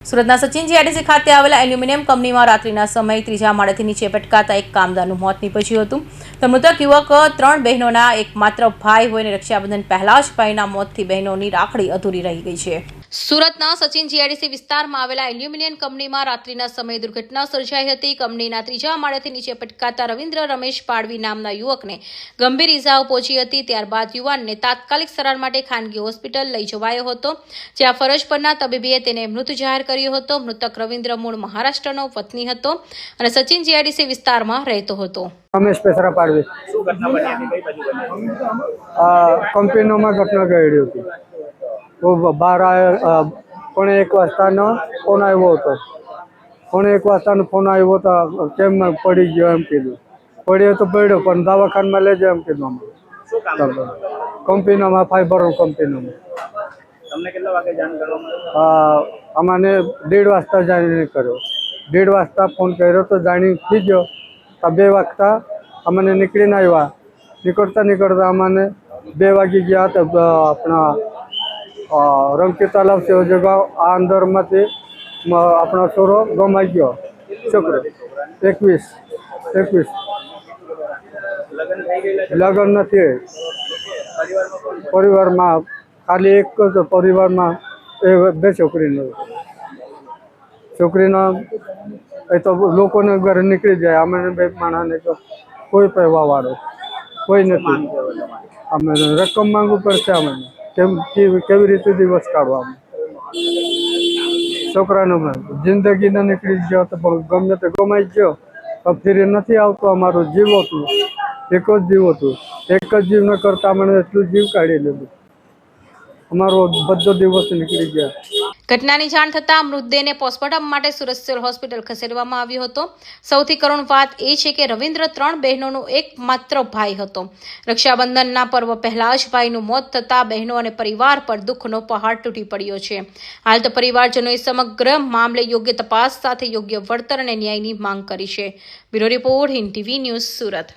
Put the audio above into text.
સુરતના સચિન જીઆઈડીસી ખાતે આવેલા એલ્યુમિનિયમ કંપનીમાં રાત્રિના સમયે ત્રીજા માળેથી નીચે પટકાતા એક કામદારનું મોત નીપજ્યું હતું. તો મૃતક યુવક 3 બહેનોના એકમાત્ર ભાઈ હોય અને રક્ષાબંધન પહેલા જ ભાઈના મોતથી બહેનોની રાખડી અધૂરી રહી ગઈ છે. સુરતના સચિન જીઆઈડીસી વિસ્તારમાં આવેલા એલ્યુમિનિયમ કંપનીમાં રાત્રિના સમયે દુર્ઘટના સર્જાઈ હતી. કંપનીના ત્રીજા માળેથી નીચે પટકાતા રવિન્દ્ર રમેશ પાડવી નામના યુવકને ગંભીર ઇજાઓ પહોંચી હતી. ત્યારબાદ યુવાનને તાત્કાલિક સારવાર માટે ખાનગી હોસ્પિટલ લઈ જવાયો હતો, જ્યાં ફરજ પરના તબીબીએ તેને મૃત જાહેર કર્યો હતો. મૃતક રવિન્દ્ર મૂળ મહારાષ્ટ્રનો વતની હતો અને સચિન જીઆઈડીસી વિસ્તારમાં રહેતો હતો. રમેશ પેસરા પાડવી કંપનીમાં ઘટના ઘડી હતી. તો 1 વાગ્યાનો ફોન આવ્યો હતો. 1 વાગ્યાનો ફોન આવ્યો તો કેમ પડી ગયો એમ કીધું. પડ્યો તો પડ્યો પણ દવાખાનામાં લઈ જાય એમ કીધું. કંપનીમાં ફાઈબર કંપનીમાં તમને કેટલા વાગે જાણ કરવામાં? અમને 1:30 વાગ્યા જાણી કર્યો. 1:30 વાગ્યા ફોન કર્યો તો જાણી થઈ ગયો. 2 વાગ્યા અમને નીકળીને આવ્યા. નીકળતા અમને 2 વાગી ગયા તો આપણા રંગકી તલાવ છે જગાવ આ અંદરમાંથી આપણો છોરો ગમાઈ ગયો. છોકરો 21 લગ્ન નથી. પરિવારમાં ખાલી એક જ પરિવારમાં 2 છોકરીનો એ તો લોકોને ઘરે નીકળી જાય. અમે 2 માણસને તો કોઈ પૈવા વાળો કોઈ નથી. અમે રકમ માંગવું પડશે. અમે કેવી રીતે દિવસ કાઢવા? છોકરાનો જિંદગીને નીકળી ગયો તો ગમે તે ગમાઈ ગયો તો ફરી નથી આવતો. અમારો જીવ હતું, એક જ જીવ હતું. એક જ જીવને કરતા મને એટલું જીવ કાઢી લીધું. અમારો બધો દિવસ નીકળી ગયા. ઘટનાની જાણ થતાં મૃતદેહને પોસ્ટમોર્ટમ માટે સુરત સિવિલ હોસ્પિટલ ખસેડવામાં આવ્યો હતો. સૌથી કરુણ વાત એ છે કે રવિન્દ્ર 3 બહેનોનો એકમાત્ર ભાઈ હતો. રક્ષાબંધનના પર્વ પહેલા જ ભાઈનું મોત થતાં બહેનો અને પરિવાર પર દુઃખનો પહાડ તૂટી પડ્યો છે. હાલ તો પરિવારજનોએ સમગ્ર મામલે યોગ્ય તપાસ સાથે યોગ્ય વળતર અને ન્યાયની માંગ કરી છે. Bureau report, Hind TV news, Surat.